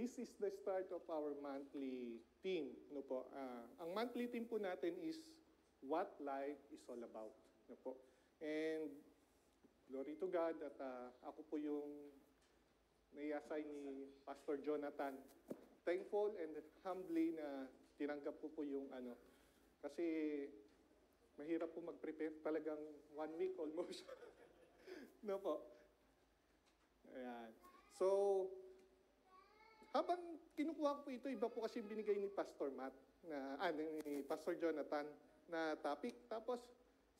this is the start of our monthly theme. No po? Ang monthly theme po natin is what life is all about. No po? And glory to God at ako po yung nai-assign ni Pastor Jonathan. Thankful and humbly na tinanggap ko po yung kasi mahirap po mag-prepare talagang 1 week almost. No po? Ayan. So, habang kinukuha ko po ito, iba po kasi binigay ni Pastor Matt, ni Pastor Jonathan na topic. Tapos,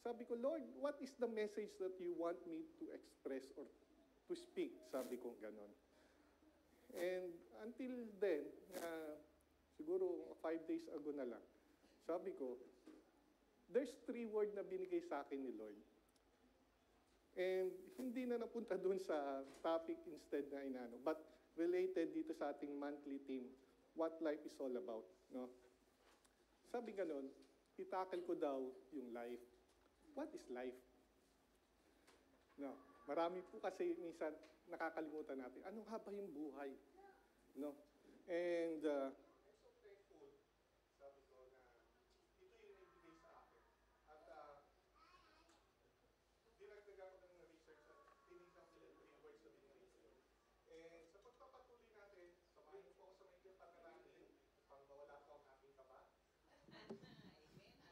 sabi ko, Lord, what is the message that you want me to express or to speak? Sabi ko, ganon. And until then, siguro 5 days ago na lang, sabi ko, there's 3 words na binigay sa akin ni Lord. And hindi na napunta dun sa topic instead na but related dito sa ating monthly theme, what life is all about. No? Sabi ganon, itakal ko daw yung life. What is life? No, marami po kasi minsan nakakalimutan natin, ano nga ba yung buhay? No? And I'm so thankful, sabi ko na ito yung nagbigay sa akin. At dinagdagan ko ng research at tinignan ko yung 3 words na binigay ko. And sa pagpapatuloy natin, samahin niyo po ako sa may panalangin pang mawala po ang aking kaba.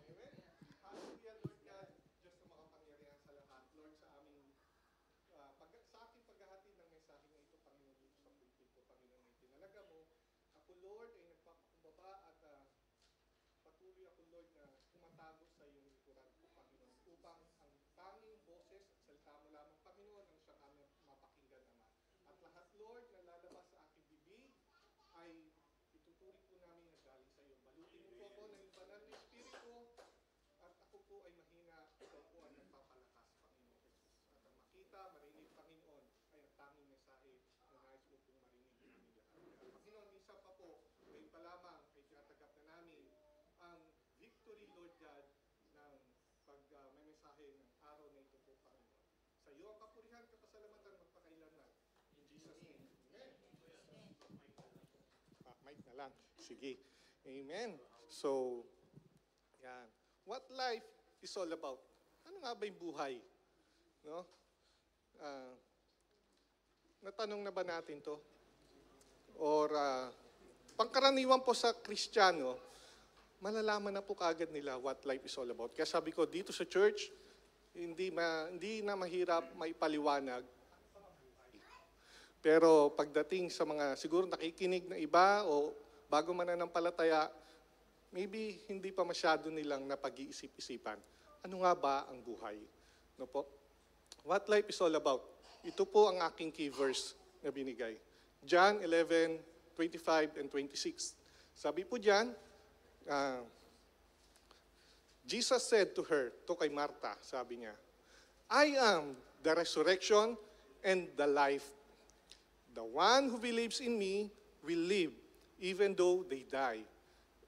Amen. Hallelujah, Lord God, Diyos na makapangyarihan sa lahat. Lord, sa aming sa aking paghahatid ng mensahe na ito, Panginoon, dito sa pulpit ko, Panginoon, ay tinalaga mo. Ako, Lord, ay nagpapakumbaba at patuloy ako, Lord, na tumatago sa iyong likuran ko, Panginoon, upang ang tanging boses at salita mo lamang, Panginoon, ang siyang aming mapakinggan naman. At lahat, Lord, na lalabas sa aking bibig ay ituturing po namin na galing sa iyo. Balutin mo po ako ng banal na Espiritu at ako po ay mahina, ikaw po ay nagpapalakas, Panginoon Jesus. At ang makita, marinig, Panginoon, ay ang tanging mensahe na nais mo pong marinig namin lahat. Panginoon, isa pa po, ngayon pa lamang ay tinatagap na namin ang victory, Lord God, ng may mensahe ng araw na ito po, Panginoon. Sa iyo ang kapurihan, kapasalamatan, magpakailanman. In Jesus' name. Amen. Mic na lang. Sige. Amen. So, yan. What life is all about? Ano nga ba yung buhay? No? Natanong na ba natin to? Or, pangkaraniwan po sa Kristiyano, malalaman na po kaagad nila what life is all about. Kaya sabi ko, dito sa church, hindi na mahirap maipaliwanag. Pero pagdating sa mga siguro nakikinig na iba o bago mananampalataya, maybe hindi pa masyado nilang napag-iisip-isipan. Ano nga ba ang buhay? No po? What life is all about? Ito po ang aking key verse na binigay. John 11:25 and 26. Sabi po diyan, Jesus said to her, to kay Martha, sabi niya, I am the resurrection and the life. The one who believes in me will live even though they die.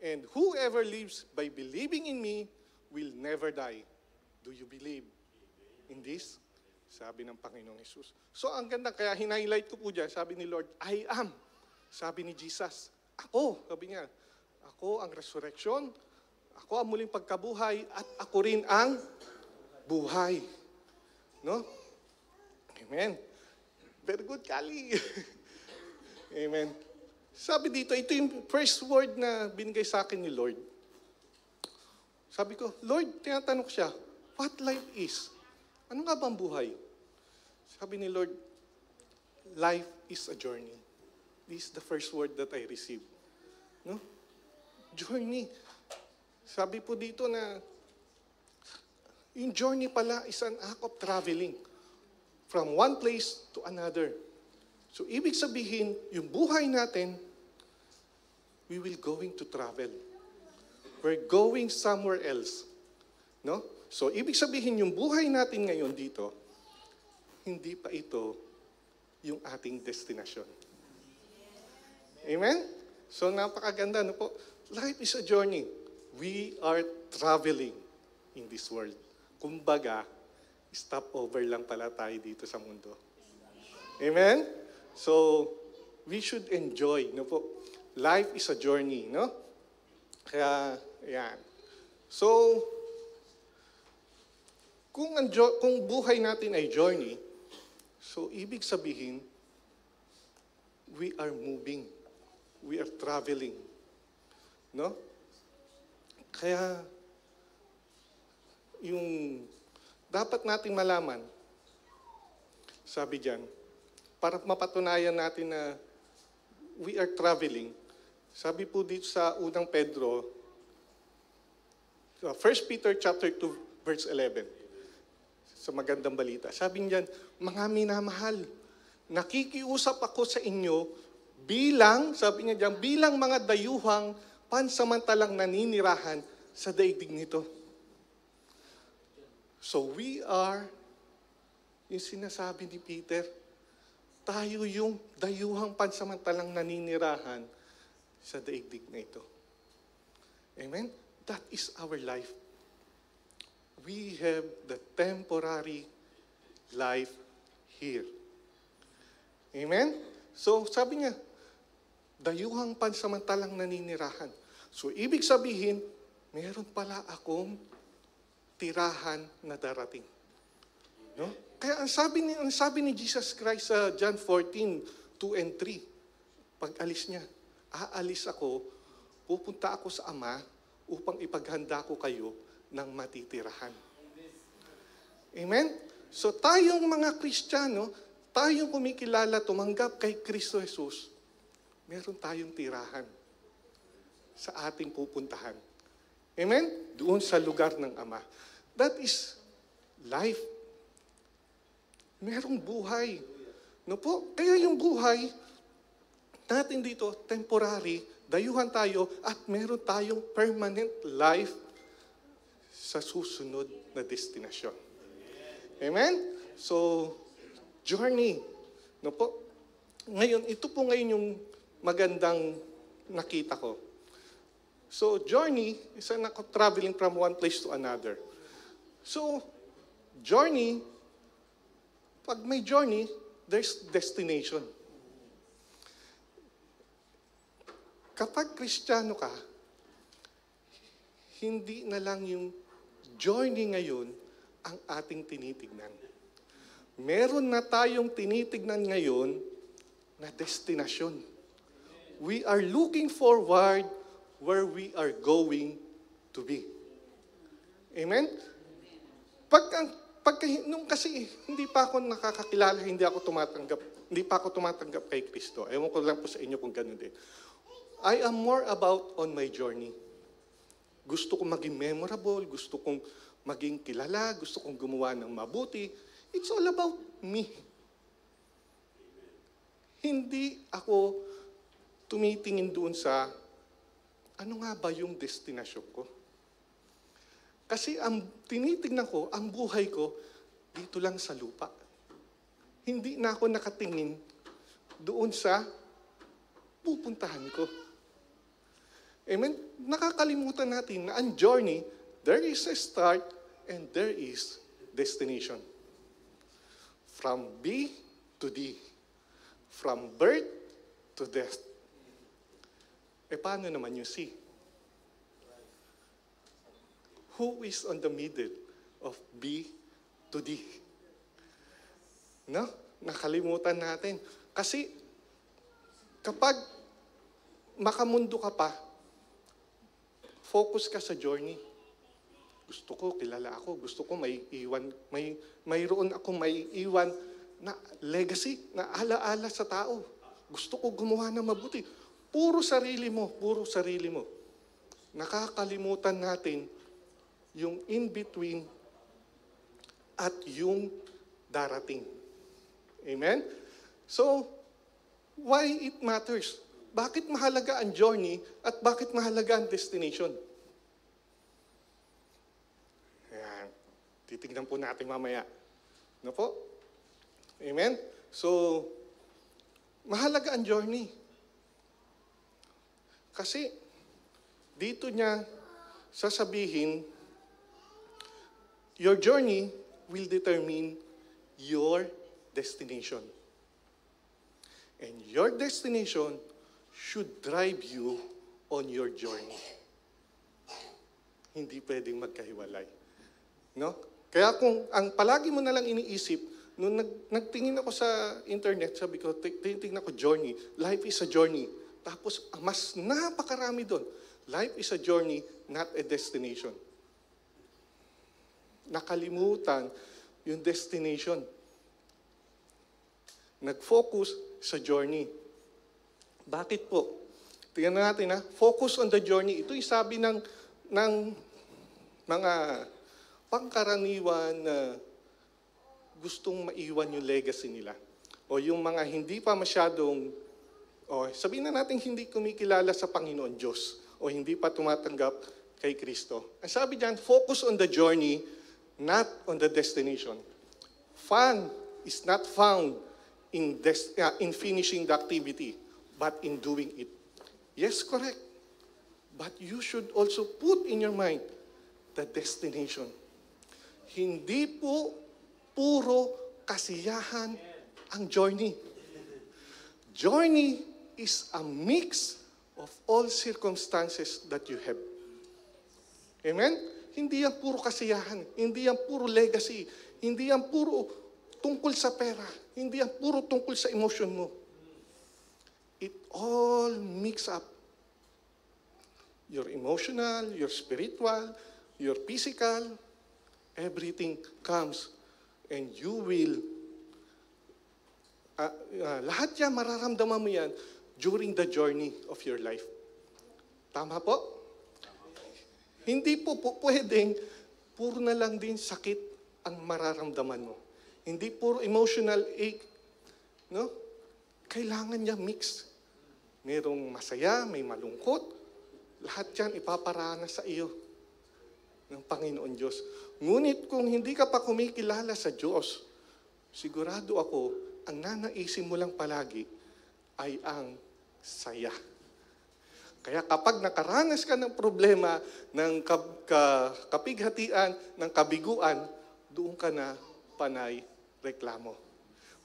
And whoever lives by believing in me will never die. Do you believe in this? Sabi ng Panginoong Jesus. So ang ganda, kaya hinighlight ko po dyan, sabi ni Lord, I am. Sabi ni Jesus, ako, sabi niya, ako ang resurrection, ako ang muling pagkabuhay, at ako rin ang buhay. No? Amen. Very good, Kali. Amen. Sabi dito, ito yung first word na binigay sa akin ni Lord. Sabi ko, Lord, tinatanong siya, what life is? Ano nga ba ang buhay? Sabi ni Lord, life is a journey. This is the first word that I received. No? Journey. Sabi po dito na, yung journey pala is an act of traveling from one place to another. So, ibig sabihin, yung buhay natin, we will going to travel. We're going somewhere else. No? So, ibig sabihin, yung buhay natin ngayon dito, hindi pa ito yung ating destination. Amen? So, napakaganda. No po? Life is a journey. We are traveling in this world. Kumbaga, stopover lang pala tayo dito sa mundo. Amen? So, we should enjoy, no po. Life is a journey, no? Kaya, yan. So, kung buhay natin ay journey, so ibig sabihin, we are moving. We are traveling. No? Kaya, yung dapat nating malaman, sabi diyan, para mapatunayan natin na we are traveling, sabi po dito sa unang Pedro, 1 Peter chapter 2, verse 11, sa magandang balita. Sabi niyan, mga minamahal, nakikiusap ako sa inyo bilang, sabi niya diyan, bilang mga dayuhang pansamantalang naninirahan sa daigdig nito. So we are, yung sinasabi ni Peter, tayo yung dayuhang pansamantalang naninirahan sa daigdig na ito. Amen? That is our life. We have the temporary life here. Amen? So, sabi niya, dayuhang pansamantalang naninirahan. So, ibig sabihin, meron pala akong tirahan na darating. No? Kaya ang sabi ni Jesus Christ sa John 14, 2 and 3, pag alis niya, aalis ako, pupunta ako sa Ama upang ipaghanda ko kayo ng matitirahan. Amen? So tayong mga Kristiyano, tayong kumikilala, tumanggap kay Kristo Jesus, meron tayong tirahan sa ating pupuntahan. Amen? Doon sa lugar ng Ama. That is life. Merong buhay. No po? Kaya yung buhay natin dito, temporary, dayuhan tayo, at meron tayong permanent life sa susunod na destinasyon. Amen? So, journey. No po? Ngayon, ito po ngayon yung magandang nakita ko. So, journey is traveling from one place to another. So, journey, pag may journey, there's destination. Kapag Kristiyano ka, hindi na lang yung journey ngayon ang ating tinitignan. Meron na tayong tinitignan ngayon na destinasyon. We are looking forward where we are going to be. Amen? Nung kasi hindi pa ako nakakakilala, hindi pa ako tumatanggap kay Kristo. Ewan ko lang po sa inyo kung ganun din. I am more about on my journey. Gusto kong maging memorable, gusto kong maging kilala, gusto kong gumawa ng mabuti. It's all about me. Hindi ako tumitingin doon sa ano nga ba yung destinasyon ko. Kasi ang tinitignan ko, ang buhay ko, dito lang sa lupa. Hindi na ako nakatingin doon sa pupuntahan ko. Amen? Nakakalimutan natin na ang journey, there is a start and there is destination. From B to D. From birth to death. Paano naman yung C? Who is on the middle of B to D? No? Nakalimutan natin. Kasi kapag makamundo ka pa, focus ka sa journey. Gusto ko, kilala ako. Gusto ko mayroon akong may iwan na legacy, na alaala sa tao. Gusto ko gumawa ng mabuti. Puro sarili mo. Nakakalimutan natin yung in-between at yung darating. Amen? So, why it matters? Bakit mahalaga ang journey at bakit mahalaga ang destination? Ayan. Titignan po natin mamaya. No po? Amen? So, mahalaga ang journey. Kasi, dito niya sasabihin, your journey will determine your destination. And your destination should drive you on your journey. Hindi pwedeng magkahiwalay. No? Kaya kung ang palagi mo na lang iniisip, nung nagtingin ako sa internet, sabi ko, tinitingnan ko journey. Life is a journey. Tapos, mas napakarami doon. Life is a journey, not a destination. Nakalimutan yung destination. Nag-focus sa journey. Bakit po? Tingnan natin focus on the journey. Ito yung sabi ng mga pangkaraniwan na gustong maiwan yung legacy nila. O yung mga hindi pa masyadong, sabihin na natin hindi kumikilala sa Panginoon Diyos o hindi pa tumatanggap kay Kristo. Ang sabi diyan, focus on the journey, not on the destination. Fun is not found in finishing the activity, but in doing it. Yes, correct. But you should also put in your mind the destination. Hindi po puro kasiyahan ang journey. Journey is a mix of all circumstances that you have. Amen? Hindi yan puro kasiyahan. Hindi yan puro legacy. Hindi yan puro tungkol sa pera. Hindi yan puro tungkol sa emotion mo. It all mix up. Your emotional, your spiritual, your physical, everything comes and you will, lahat yan, mararamdaman mo yan during the journey of your life. Tama po? Hindi po pwedeng puro na lang din sakit ang mararamdaman mo. Hindi puro emotional ache. No? Kailangan niya mix. Merong masaya, may malungkot. Lahat yan ipaparanas sa iyo ng Panginoon Diyos. Ngunit kung hindi ka pa kumikilala sa Diyos, sigurado ako, ang nanaisin mo lang palagi ay ang saya. Kaya kapag nakaranas ka ng problema, ng kapighatian, ng kabiguan, doon ka na panay reklamo.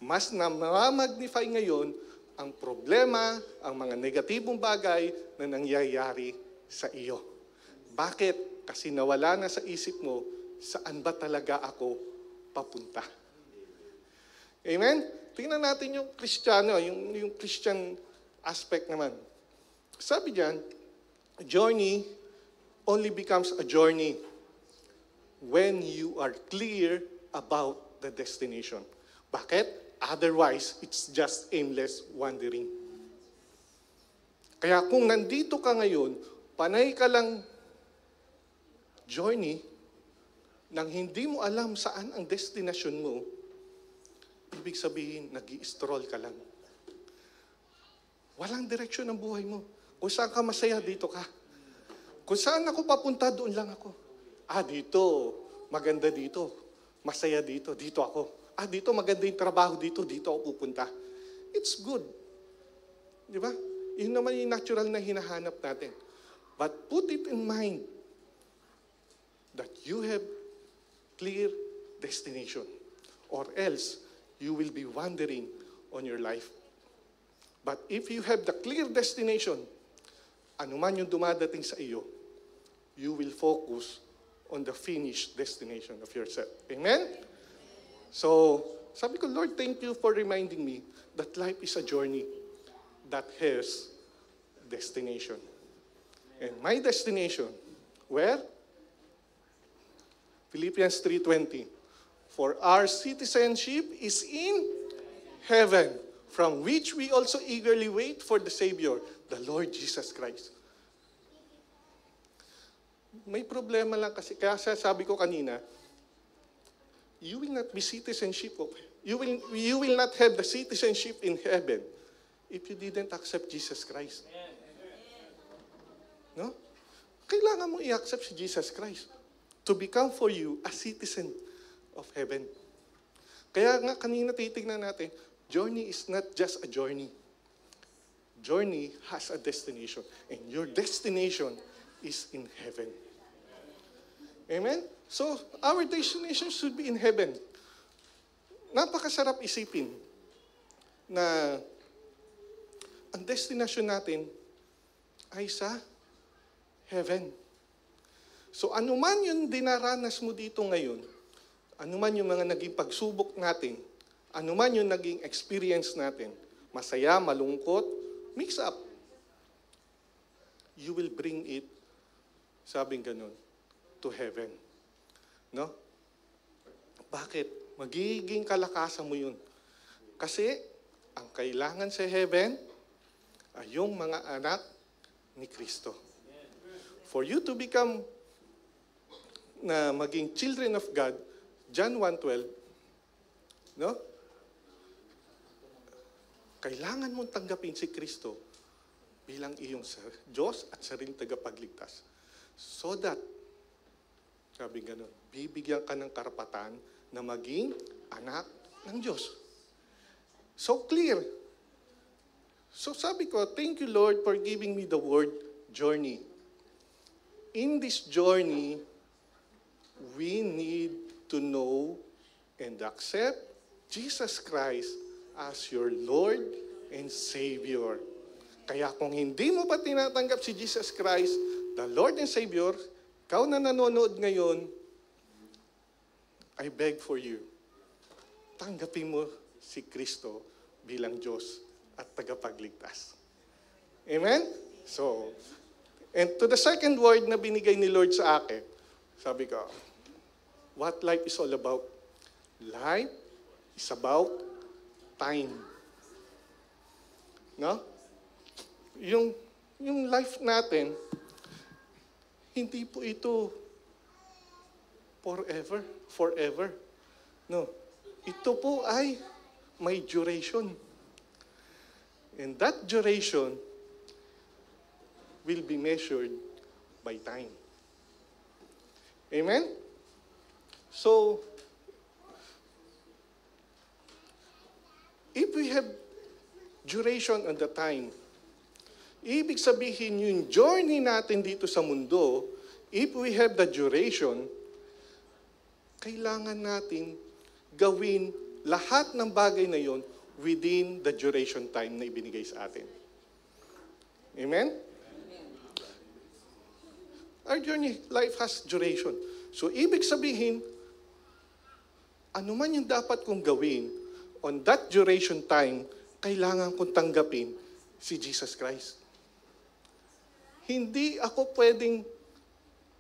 Mas na-magnify ngayon ang problema, ang mga negatibong bagay na nangyayari sa iyo. Bakit? Kasi nawala na sa isip mo, saan ba talaga ako papunta? Amen? Tingnan natin yung Kristiyano, yung Christian aspect naman. Sabi diyan, journey only becomes a journey when you are clear about the destination. Bakit? Otherwise, it's just aimless wandering. Kaya kung nandito ka ngayon, panay ka lang journey nang hindi mo alam saan ang destination mo, ibig sabihin, nag-i-stroll ka lang. Walang direksyon ang buhay mo. Kung saan ka masaya, dito ka. Kung saan ako papunta, doon lang ako. Dito, maganda dito. Masaya dito, dito ako. Dito maganda yung trabaho dito ako pupunta. It's good. Di ba? Yun naman yung natural na hinahanap natin. But put it in mind that you have clear destination. Or else, you will be wandering on your life. But if you have the clear destination, anuman yung dumadating sa iyo, you will focus on the finished destination of yourself. Amen? So, sabi ko, Lord, thank you for reminding me that life is a journey that has destination. And my destination, where? Philippians 3:20. For our citizenship is in heaven, from which we also eagerly wait for the Savior, the Lord Jesus Christ. May problema lang kasi, kaya sabi ko kanina, you will not be you will not have the citizenship in heaven if you didn't accept Jesus Christ. No? Kailangan mo i-accept si Jesus Christ to become for you a citizen of heaven. Kaya nga kanina titignan natin, journey is not just a journey. Journey has a destination. And your destination is in heaven. Amen? So, our destination should be in heaven. Napakasarap isipin na ang destination natin ay sa heaven. So anuman yung dinaranas mo dito ngayon, anuman yung mga naging pagsubok natin, anuman yung naging experience natin, masaya, malungkot, mix up, you will bring it, sabing ganun, to heaven. No? Bakit? Magiging kalakasan mo yun. Kasi, ang kailangan sa heaven ay yung mga anak ni Kristo. For you to become na maging children of God, John 1:12, no? Kailangan mong tanggapin si Kristo bilang iyong Diyos at sariling tagapagligtas. So that, sabi ganun, bibigyan ka ng karapatan na maging anak ng Diyos. So clear. So sabi ko, thank you Lord for giving me the word journey. In this journey, we need to know and accept Jesus Christ as your Lord and Savior. Kaya kung hindi mo pa tinatanggap si Jesus Christ, the Lord and Savior, ikaw na nanonood ngayon, I beg for you, tanggapin mo si Kristo bilang Diyos at tagapagligtas. Amen? So, and to the second word na binigay ni Lord sa akin, sabi ko, what life is all about? Life is about time. No? Yung life natin, hindi po ito forever. No. Ito po ay may duration. And that duration will be measured by time. Amen? So, if we have duration on the time, ibig sabihin yung journey natin dito sa mundo, if we have the duration, kailangan natin gawin lahat ng bagay na yon within the duration time na ibinigay sa atin. Amen? Our journey, life has duration. So, ibig sabihin, ano man yung dapat kong gawin, on that duration time, kailangan kong tanggapin si Jesus Christ. Hindi ako pwedeng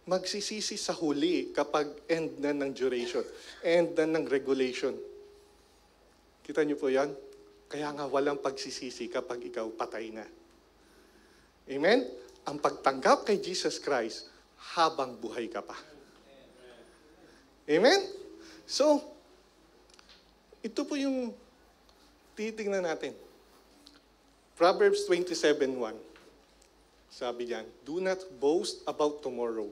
magsisisi sa huli kapag end na ng duration, end na ng regulation. Kita niyo po yan? Kaya nga walang pagsisisi kapag ikaw patay na. Amen? Ang pagtanggap kay Jesus Christ habang buhay ka pa. Amen? So, ito po yung titingnan natin. Proverbs 27:1. Sabi diyan, do not boast about tomorrow,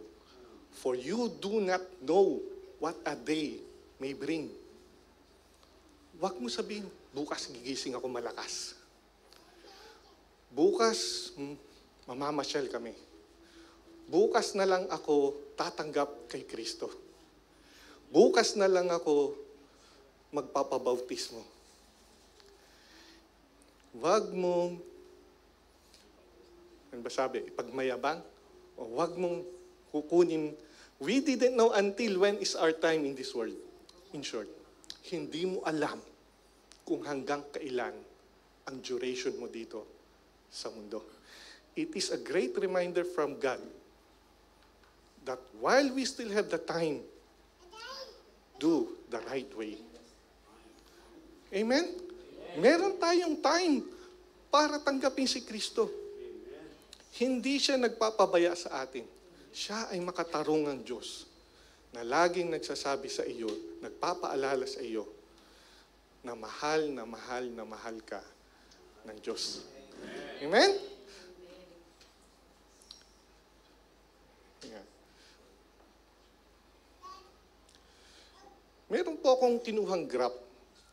for you do not know what a day may bring. Huwag mo sabihin, bukas gigising ako malakas. Bukas, mamamasyal kami. Bukas na lang ako tatanggap kay Kristo. Bukas na lang ako magpapabautismo. Huwag mong, ano ba sabi, ipagmayabang? O huwag mong kukunin. We didn't know until when is our time in this world. In short, hindi mo alam kung hanggang kailan ang duration mo dito sa mundo. It is a great reminder from God that while we still have the time, do the right way. Amen? Meron tayong time para tanggapin si Kristo. Hindi siya nagpapabaya sa atin. Siya ay makatarungang Diyos na laging nagsasabi sa iyo, nagpapaalala sa iyo, na mahal na mahal na mahal ka ng Diyos. Amen? Yeah. Meron po akong kinuhang graph.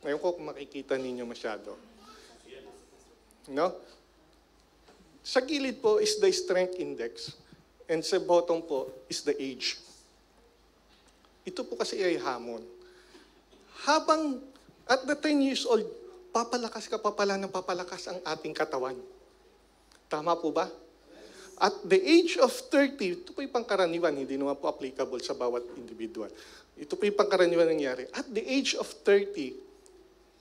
Ngayon ko kung makikita ninyo masyado. No? Sa gilid po is the strength index and sa bottom po is the age. Ito po kasi ay hamon. Habang at the 10 years old, papalakas ka pa pala ng papalakas ang ating katawan. Tama po ba? At the age of 30, ito po yung pangkaraniwan, hindi naman po applicable sa bawat individual. Ito po yung pangkaraniwan nangyari. At the age of 30,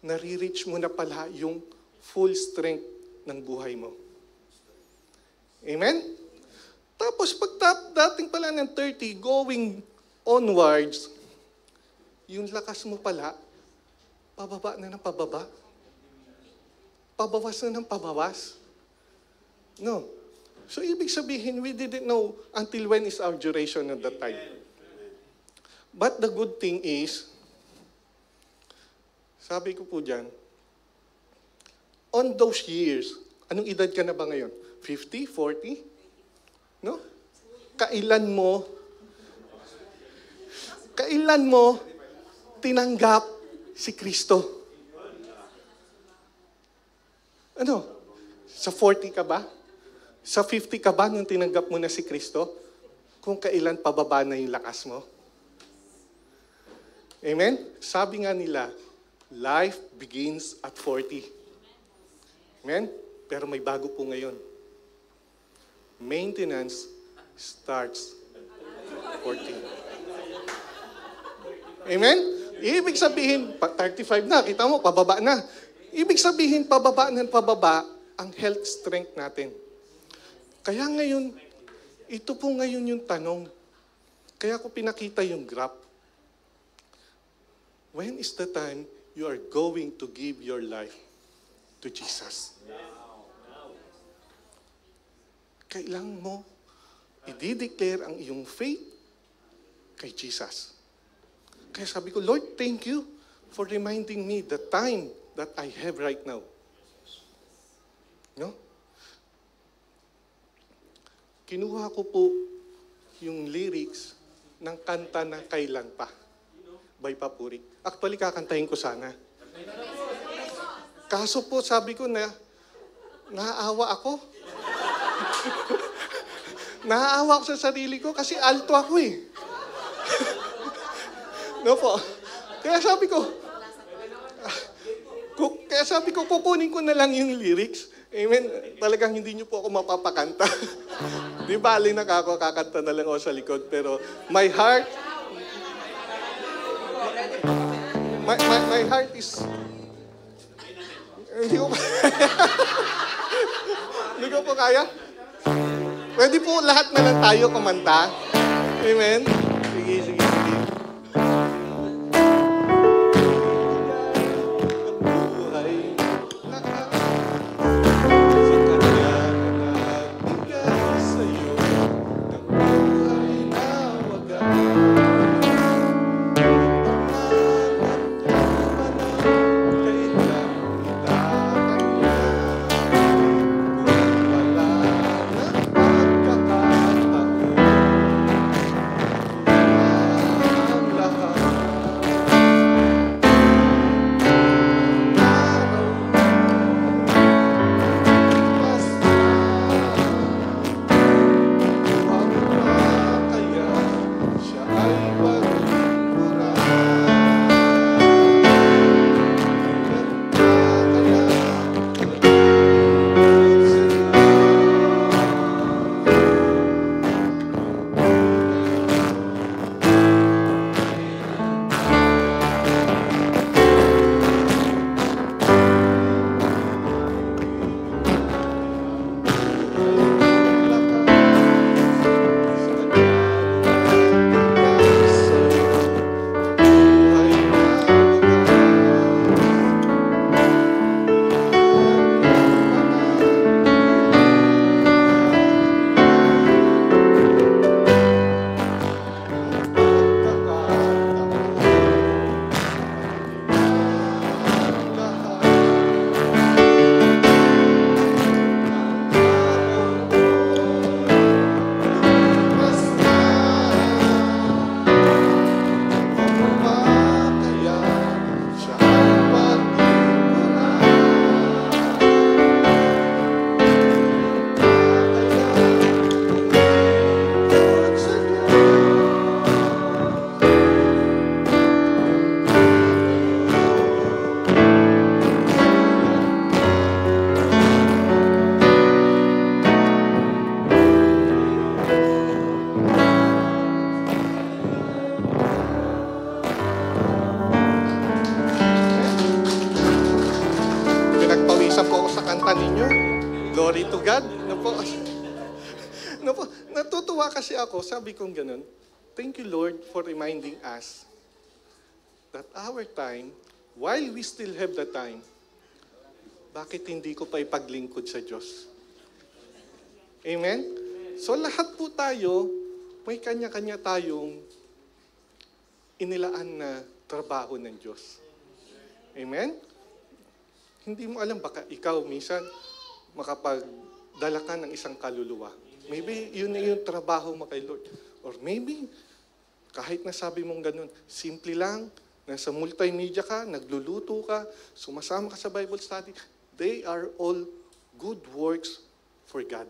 nare-reach mo na pala yung full strength ng buhay mo. Amen? Tapos pag dating pala ng 30, going onwards, yung lakas mo pala, pababa na ng pababa. Pabawas na ng pabawas. No. So ibig sabihin, we didn't know until when is our duration at that time. But the good thing is, sabi ko po dyan, on those years, anong edad ka na ba ngayon? 50? 40? No? Kailan mo tinanggap si Kristo? Ano? Sa 40 ka ba? Sa 50 ka ba nung tinanggap mo na si Kristo? Kung kailan pababa na yung lakas mo? Amen? Sabi nga nila, life begins at 40. Amen? Pero may bago po ngayon. Maintenance starts 40. Amen? Ibig sabihin, 35 na, kita mo, pababa na. Ibig sabihin, pababa ng pababa ang health strength natin. Kaya ngayon, ito po ngayon yung tanong. Kaya ko pinakita yung graph. When is the time you are going to give your life to Jesus? Kailangan mo i-declare ang iyong faith kay Jesus. Kaya sabi ko, Lord, thank you for reminding me the time that I have right now. No? Kinuha ko po yung lyrics ng kanta na Kailan Pa by Papuri. Actually, kakantahin ko sana. Kaso po, sabi ko na, naaawa ako. Naaawa ako sa sarili ko kasi alto ako eh. No po. Kaya sabi ko, kukunin ko na lang yung lyrics. Amen. Talagang hindi niyo po ako mapapakanta. Di bali na ako, kakanta na lang ako sa likod. Pero my heart is... Hindi ko po kaya. Pwede po lahat na lang tayo kumanta. Amen. Sige. palakpakan ninyo. Glory to God. Natutuwa kasi ako, sabi kong ganun, thank you Lord for reminding us that our time, while we still have the time, bakit hindi ko pa ipaglingkod sa Diyos? Amen? So lahat po tayo, may kanya-kanya tayong inilaan na trabaho ng Diyos. Amen? Hindi mo alam, baka ikaw minsan makapagdala ka ng isang kaluluwa. Maybe yun na yung trabaho mo kay Lord. Or maybe, kahit nasabi mong ganun, simple lang, nasa multimedia ka, nagluluto ka, sumasama ka sa Bible study, they are all good works for God.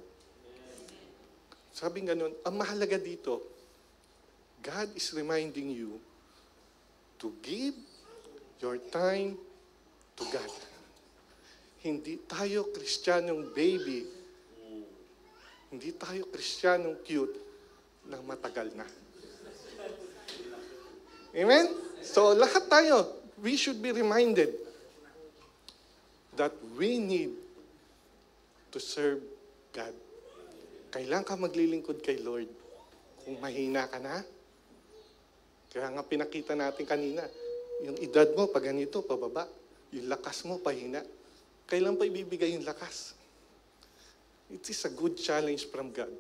Sabi ganun, ang mahalaga dito, God is reminding you to give your time to God. Hindi tayo Kristiyanong baby. Hindi tayo Kristiyanong cute na matagal na. Amen? So lahat tayo, we should be reminded that we need to serve God. Kailan ka maglilingkod kay Lord? Kung mahina ka na, kaya nga pinakita natin kanina, yung edad mo, pag ganito, pababa. Yung lakas mo, pahina. Kailan pa ibibigay yung lakas? It is a good challenge from God.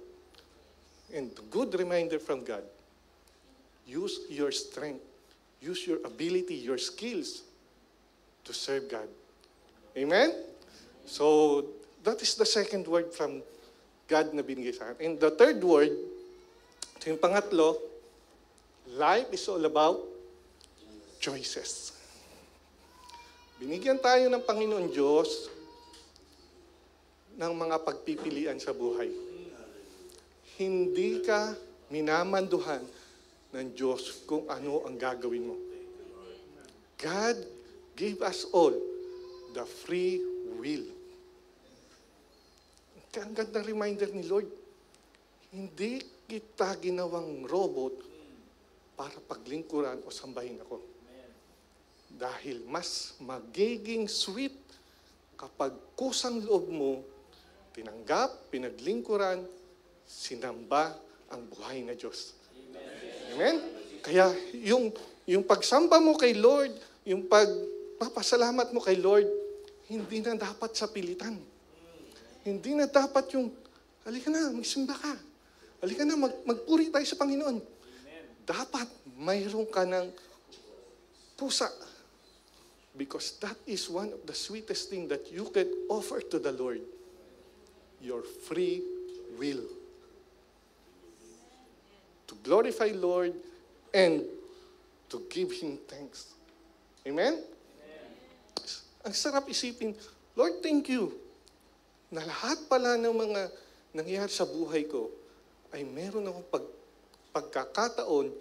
And good reminder from God. Use your strength. Use your ability, your skills to serve God. Amen? So, that is the second word from God na binigay sa akin. And the third word, yung pangatlo, life is all about choices. Binigyan tayo ng Panginoon Diyos ng mga pagpipilian sa buhay. Hindi ka minamanduhan ng Diyos kung ano ang gagawin mo. God gave us all the free will. Ang gandang reminder ni Lord, hindi kita ginawang robot para paglingkuran o sambahin ako. Dahil mas magiging sweet kapag kusang loob mo, tinanggap, pinaglingkuran, sinamba ang buhay na Diyos. Amen? Kaya yung pagsamba mo kay Lord, yung pagpapasalamat mo kay Lord, hindi na dapat sa pilitan. Hindi na dapat yung, halika na, magsimba ka. Halika na, magpuri tayo sa Panginoon. Dapat mayroon ka ng pusa. Because that is one of the sweetest thing that you can offer to the Lord. Your free will. To glorify Lord and to give Him thanks. Amen? Ang sarap isipin, Lord, thank you na lahat pala ng mga nangyayari sa buhay ko ay meron akong pagkakataon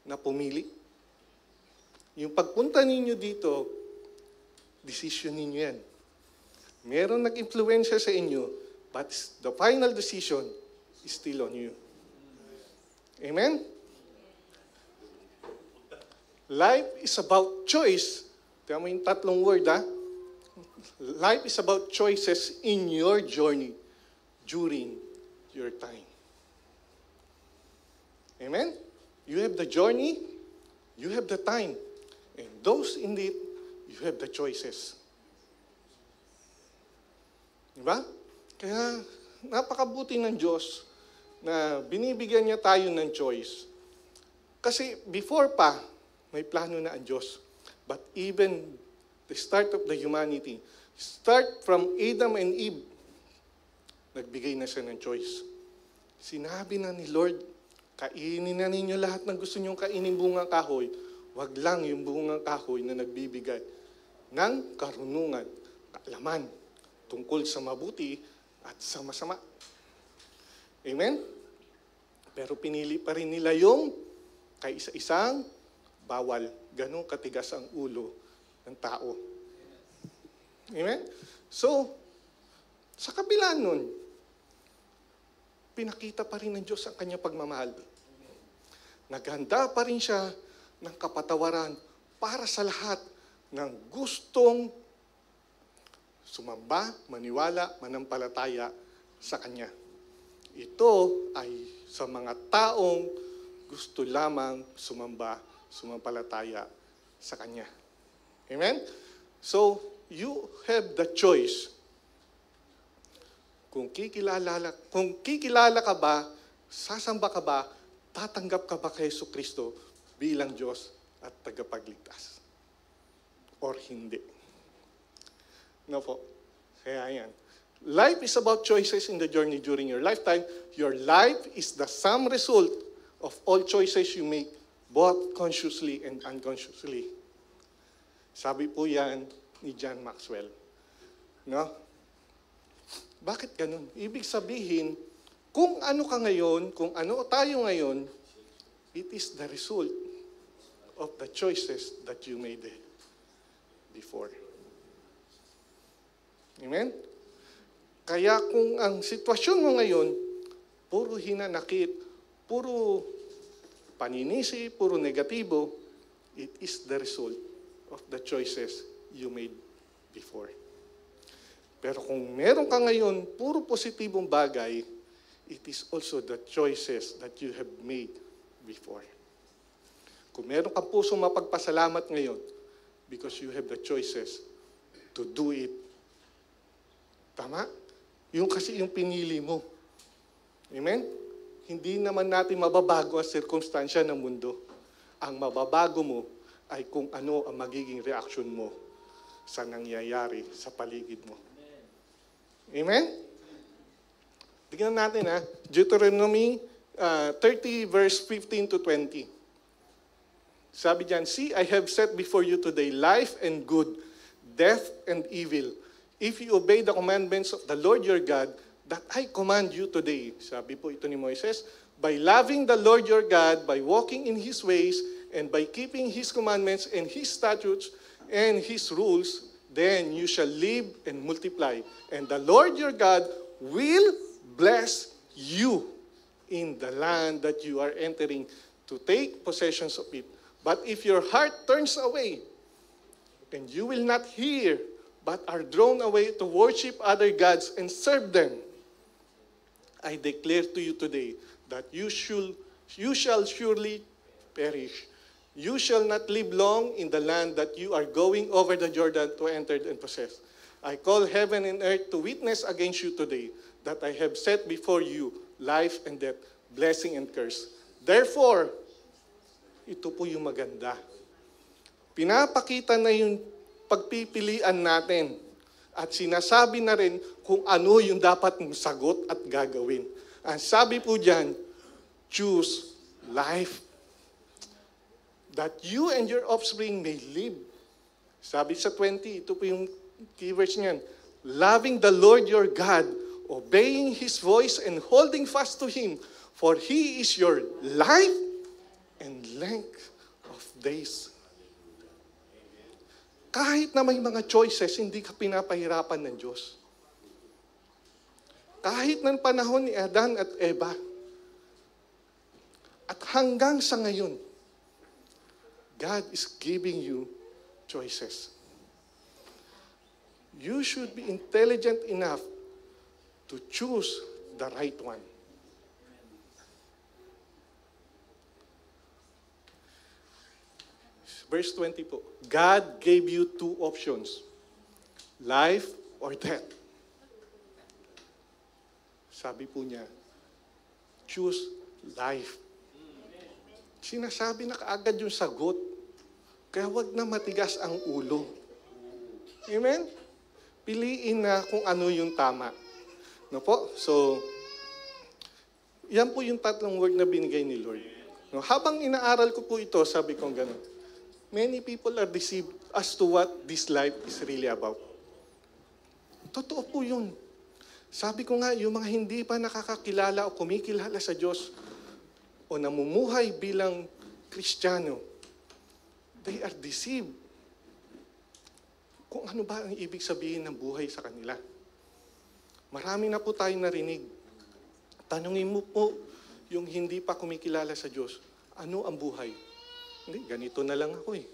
na pumili. Yung pagpunta ninyo dito, decision ninyo yan. Meron nag-influensya sa inyo, but the final decision is still on you. Amen? Life is about choice. Tiyan mo yung tatlong word, ha? Life is about choices in your journey during your time. Amen? You have the journey, you have the time, and those in it, you have the choices. Diba? Kaya napakabuti ng Diyos na binibigyan niya tayo ng choice. Kasi before pa, may plano na ang Diyos. But even the start of the humanity, start from Adam and Eve, nagbigay na siya ng choice. Sinabi na ni Lord, kainin na ninyo lahat ng gusto nyong kainin bungang kahoy, wag lang yung bungang kahoy na nagbibigay ng karunungan, kaalaman, tungkol sa mabuti at sa masama. Amen? Pero pinili pa rin nila yung kaisa-isang bawal. Ganun katigas ang ulo ng tao. Amen? So, sa kabila nun, pinakita pa rin ng Diyos ang kanyang pagmamahal. Naghanda pa rin siya ng kapatawaran para sa lahat ng gustong sumamba, maniwala, manampalataya sa Kanya. Ito ay sa mga taong gusto lamang sumamba, sumampalataya sa Kanya. Amen? So, you have the choice. Kung kikilala ka ba, sasamba ka ba, tatanggap ka ba kay Jesucristo bilang Diyos at tagapagligtas? Or hindi? No po. Kaya yan. Life is about choices in the journey during your lifetime. Your life is the sum result of all choices you make, both consciously and unconsciously. Sabi po yan ni John Maxwell. No? Bakit ganun? Ibig sabihin, kung ano ka ngayon, kung ano tayo ngayon, it is the result of the choices that you made before. Amen? Kaya kung ang sitwasyon mo ngayon, puro hinanakit, puro paninisi, puro negatibo, it is the result of the choices you made before. Pero kung meron ka ngayon, puro positibong bagay, it is also the choices that you have made before. Kung meron kang puso mapagpasalamat ngayon, because you have the choices to do it. Tama? Yung kasi yung pinili mo. Amen? Hindi naman natin mababago ang sirkumstansya ng mundo. Ang mababago mo ay kung ano ang magiging reaction mo sa nangyayari sa paligid mo. Amen? Tignan natin Deuteronomy 30 verse 15 to 20. Sabi diyan, "See, I have set before you today life and good, death and evil. If you obey the commandments of the Lord your God, that I command you today," sabi po ito ni Moises, "by loving the Lord your God, by walking in His ways, and by keeping His commandments and His statutes and His rules, then you shall live and multiply. And the Lord your God will bless you in the land that you are entering to take possessions of it. But if your heart turns away, and you will not hear, but are drawn away to worship other gods and serve them, I declare to you today that you shall surely perish. You shall not live long in the land that you are going over the Jordan to enter and possess. I call heaven and earth to witness against you today that I have set before you life and death, blessing and curse. Therefore," ito po yung maganda. Pinapakita na yung pagpipilian natin at sinasabi na rin kung ano yung dapat mong sagot at gagawin. Ang sabi po diyan, choose life that you and your offspring may live. Sabi sa 20, ito po yung keywords niyan, loving the Lord your God, obeying His voice and holding fast to Him, for He is your life and length of days. Kahit na may mga choices, hindi ka pinapahirapan ng Diyos. Kahit ng panahon ni Adan at Eva, at hanggang sa ngayon, God is giving you choices. You should be intelligent enough to choose the right one. Verse 20 po, God gave you two options, life or death. Sabi po niya, choose life. Sinasabi na kaagad yung sagot, kaya wag na matigas ang ulo. Amen? Piliin na kung ano yung tama. No po? So, yan po yung tatlong word na binigay ni Lord. No, habang inaaral ko po ito, sabi ko gano'n, many people are deceived as to what this life is really about. Totoo po yun. Sabi ko nga, yung mga hindi pa nakakakilala o kumikilala sa Diyos o namumuhay bilang Kristiyano, they are deceived. Kung ano ba ang ibig sabihin ng buhay sa kanila. Marami na po tayong narinig. Tanungin mo po yung hindi pa kumikilala sa Diyos, ano ang buhay? Hindi, ganito na lang ako eh.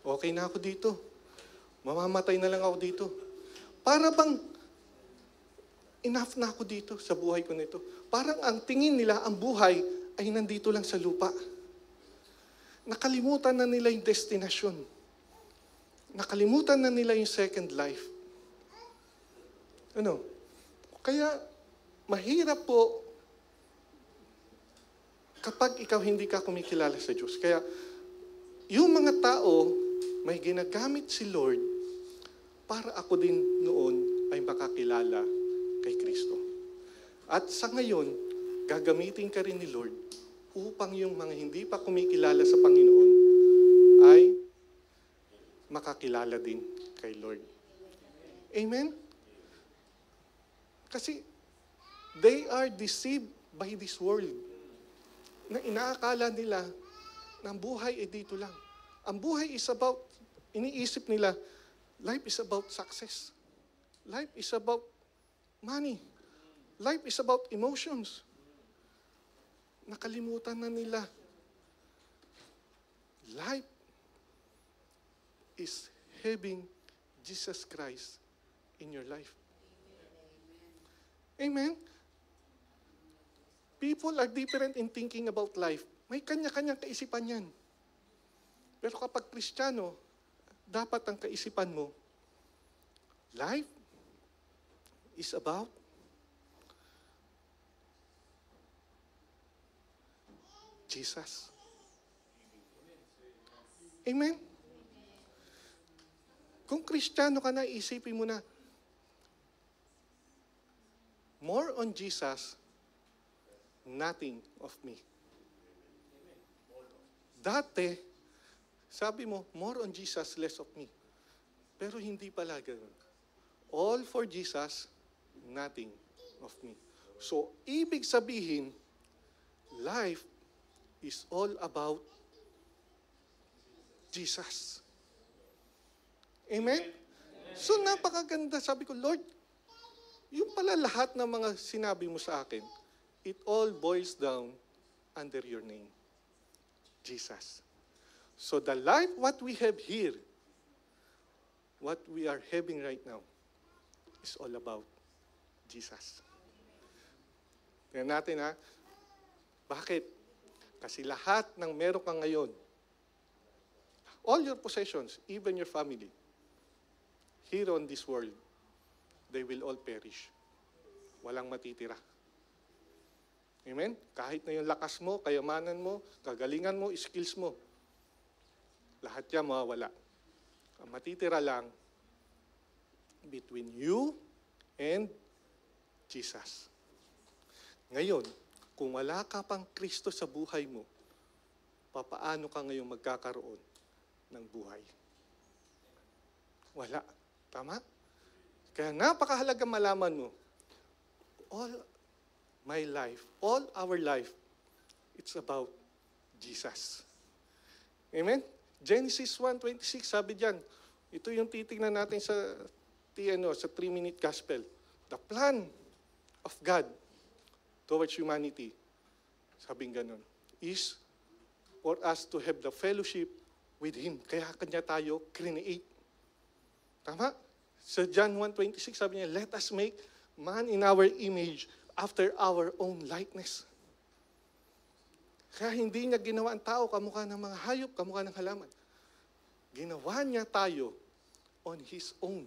Okay na ako dito. Mamamatay na lang ako dito. Para bang enough na ako dito sa buhay ko nito. Parang ang tingin nila, ang buhay ay nandito lang sa lupa. Nakalimutan na nila yung destinasyon. Nakalimutan na nila yung second life. Ano? Kaya, mahirap po kapag ikaw hindi ka kumikilala sa Diyos. Kaya, yung mga tao, may ginagamit si Lord para ako din noon ay makakilala kay Kristo. At sa ngayon, gagamitin ka rin ni Lord upang yung mga hindi pa kumikilala sa Panginoon ay makakilala din kay Lord. Amen? Kasi they are deceived by this world na inaakala nila na ang buhay ay dito lang. Ang buhay is about, iniisip nila, life is about success. Life is about money. Life is about emotions. Nakalimutan na nila. Life is having Jesus Christ in your life. Amen? People are different in thinking about life. May kanya-kanyang kaisipan yan. Pero kapag Kristiyano, dapat ang kaisipan mo, life is about Jesus. Amen? Kung Kristiyano ka na, isipin mo na, more on Jesus, nothing of me. Dati, sabi mo, more on Jesus, less of me. Pero hindi pala ganun. All for Jesus, nothing of me. So, ibig sabihin, life is all about Jesus. Amen? So, napakaganda. Sabi ko, Lord, yung pala lahat ng mga sinabi mo sa akin, it all boils down under your name, Jesus. So the life what we have here, what we are having right now, is all about Jesus. Tingnan natin ha. Bakit? Kasi lahat ng meron ka ngayon, all your possessions, even your family, here on this world, they will all perish. Walang matitira. Amen? Kahit na yung lakas mo, kayamanan mo, kagalingan mo, skills mo, lahat yan mawawala. Ang matitira lang between you and Jesus. Ngayon, kung wala ka pang Kristo sa buhay mo, papaano ka ngayon magkakaroon ng buhay? Wala. Tama? Kaya napakahalaga malaman mo, all my life, all our life, it's about Jesus. Amen? Genesis 1:26, sabi diyan, ito yung titingnan natin sa sa 3-minute gospel. The plan of God towards humanity, sabing ganun, is for us to have the fellowship with Him. Kaya kanya tayo create. Tama? Sa John 1:26, sabi niya, let us make man in our image after our own likeness. Kaya hindi niya ginawa ang tao kamukha ng mga hayop, kamukha ng halaman. Ginawa niya tayo on His own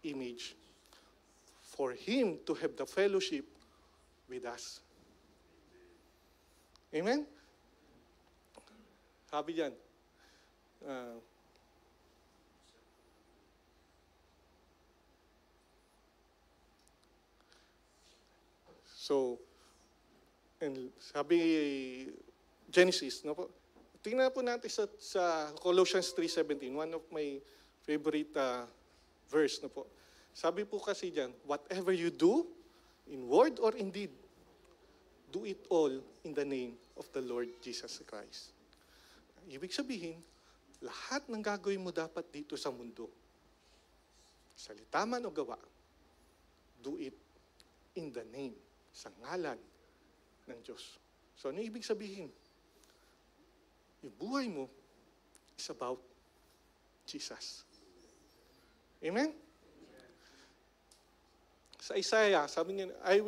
image for Him to have the fellowship with us. Amen? Sabi diyan, so, and sabi Genesis, no po? Tingnan po natin sa Colossians 3:17, one of my favorite verse, no po? Sabi po kasi diyan, whatever you do, in word or in deed, do it all in the name of the Lord Jesus Christ. Ibig sabihin, lahat ng gagawin mo dapat dito sa mundo, salita man o gawa, do it in the name, sa ngalan ng Diyos. So ano ibig sabihin? Yung buhay mo is about Jesus. Amen? Sa Isaiah, sabi niya, I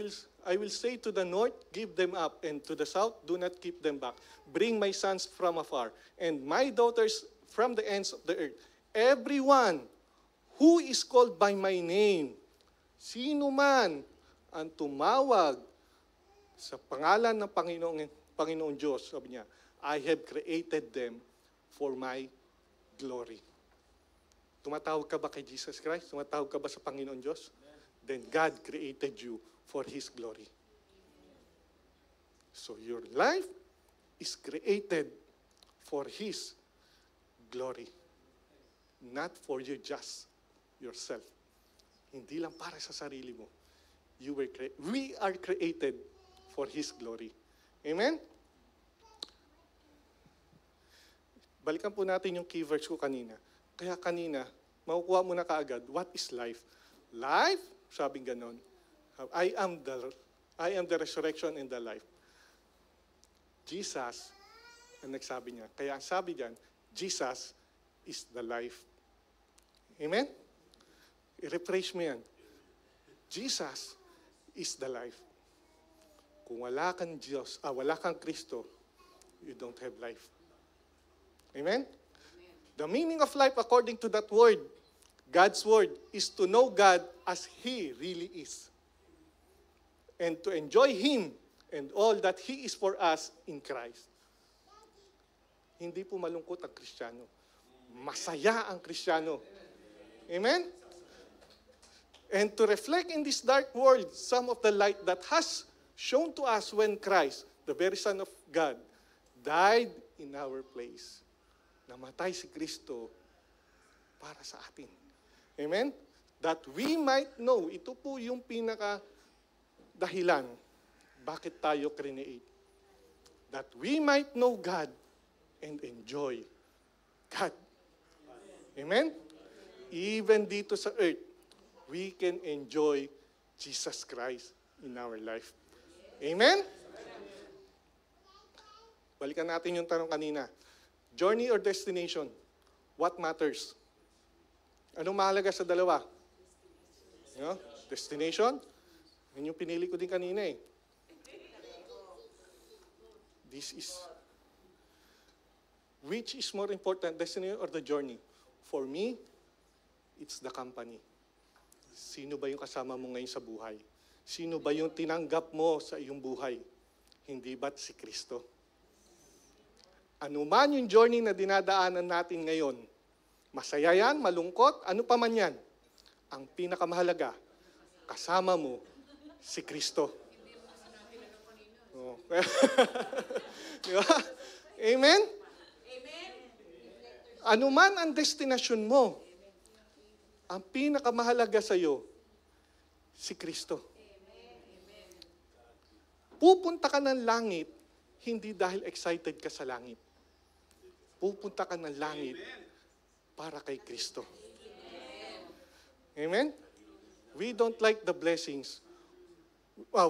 will say to the north, give them up, and to the south, do not keep them back. Bring my sons from afar, and my daughters from the ends of the earth. Everyone who is called by my name, sino man ang tumawag sa pangalan ng Panginoong Diyos, sabi niya, I have created them for my glory. Tumatawag ka ba kay Jesus Christ? Tumatawag ka ba sa Panginoong Diyos? Then God created you for His glory. So your life is created for His glory. Not for you just yourself. Hindi lang para sa sarili mo. We are created for His glory. Amen? Balikan po natin yung key verse ko kanina. Kaya kanina, makukuha mo na kaagad, what is life? Life, sabing ganon, I am the resurrection and the life. Jesus, ang nagsabi niya. Kaya ang sabi diyan, Jesus is the life. Amen? I-rephrase mo yan. Jesus is the life. Kung wala kang Diyos, wala kang Kristo, you don't have life. Amen? The meaning of life according to that word, God's word, is to know God as He really is. And to enjoy Him and all that He is for us in Christ. Hindi po malungkot ang Kristiyano. Masaya ang Kristiyano. Amen? And to reflect in this dark world some of the light that has shown to us when Christ, the very Son of God, died in our place. Namatay si Kristo para sa atin. Amen? That we might know, ito po yung pinaka dahilan bakit tayo create. That we might know God and enjoy God. Amen? Even dito sa earth, we can enjoy Jesus Christ in our life. Amen? Balikan natin yung tanong kanina. Journey or destination? What matters? Anong mahalaga sa dalawa? Destination? Yun yung pinili ko din kanina eh. Which is more important, destination or the journey? For me, it's the company. Sino ba yung kasama mo ngayon sa buhay? Sino ba yung tinanggap mo sa iyong buhay? Hindi ba't si Kristo? Ano man yung journey na dinadaanan natin ngayon, masaya yan, malungkot, ano pa man yan, ang pinakamahalaga, kasama mo si Kristo. Oh. Diba? Amen? Ano man ang destinasyon mo, ang pinakamahalaga sa iyo, si Kristo. Pupunta ka ng langit, hindi dahil excited ka sa langit. Pupunta ka ng langit para kay Kristo. Amen? We don't like the blessings.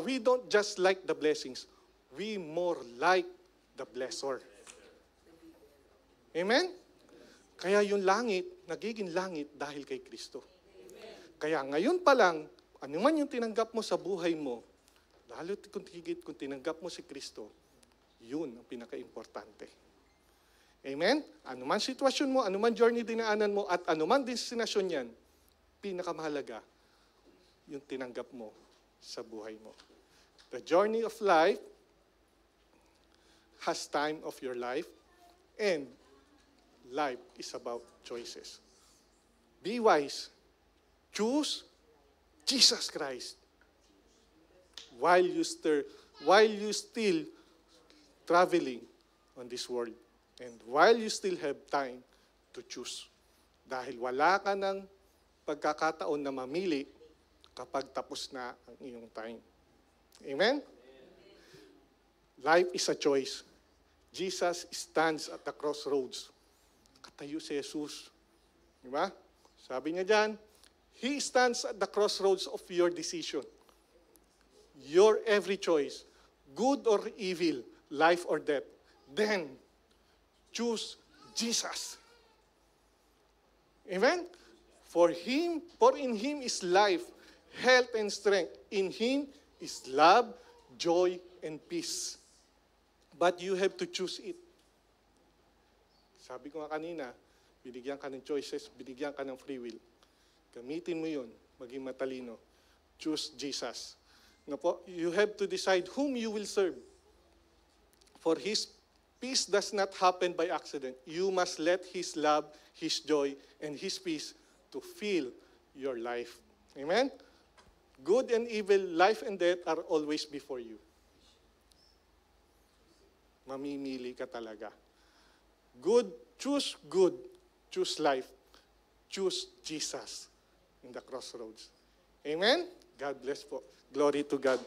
We don't just like the blessings. We more like the blessor. Amen? Kaya yung langit, nagiging langit dahil kay Kristo. Kaya ngayon pa lang, ano man yung tinanggap mo sa buhay mo, lalo kung tinanggap mo si Kristo, yun ang pinaka-importante. Amen? Ano man sitwasyon mo, ano man journey dinaanan mo, at ano man destinasyon yan, pinakamahalaga, yung tinanggap mo sa buhay mo. The journey of life has time of your life, and life is about choices. Be wise. Choose Jesus Christ while you still traveling on this world, and while you still have time to choose. Dahil wala ka ng pagkakataon na mamili kapag tapos na ang iyong time. Amen? Life is a choice. Jesus stands at the crossroads. Katayo si Jesus. Diba? Sabi niya dyan, He stands at the crossroads of your decision. Your every choice, good or evil, life or death. Then, choose Jesus. Amen? For in Him is life, health and strength. In Him is love, joy, and peace. But you have to choose it. Sabi ko nga kanina, binigyan ka ng choices, binigyan ka ng free will. Gamitin mo yun, maging matalino. Choose Jesus. Na po, you have to decide whom you will serve. For His peace does not happen by accident. You must let His love, His joy, and His peace to fill your life. Amen? Good and evil, life and death are always before you. Mamimili ka talaga. Good, choose life, choose Jesus in the crossroads. Amen? God bless po. Glory to God.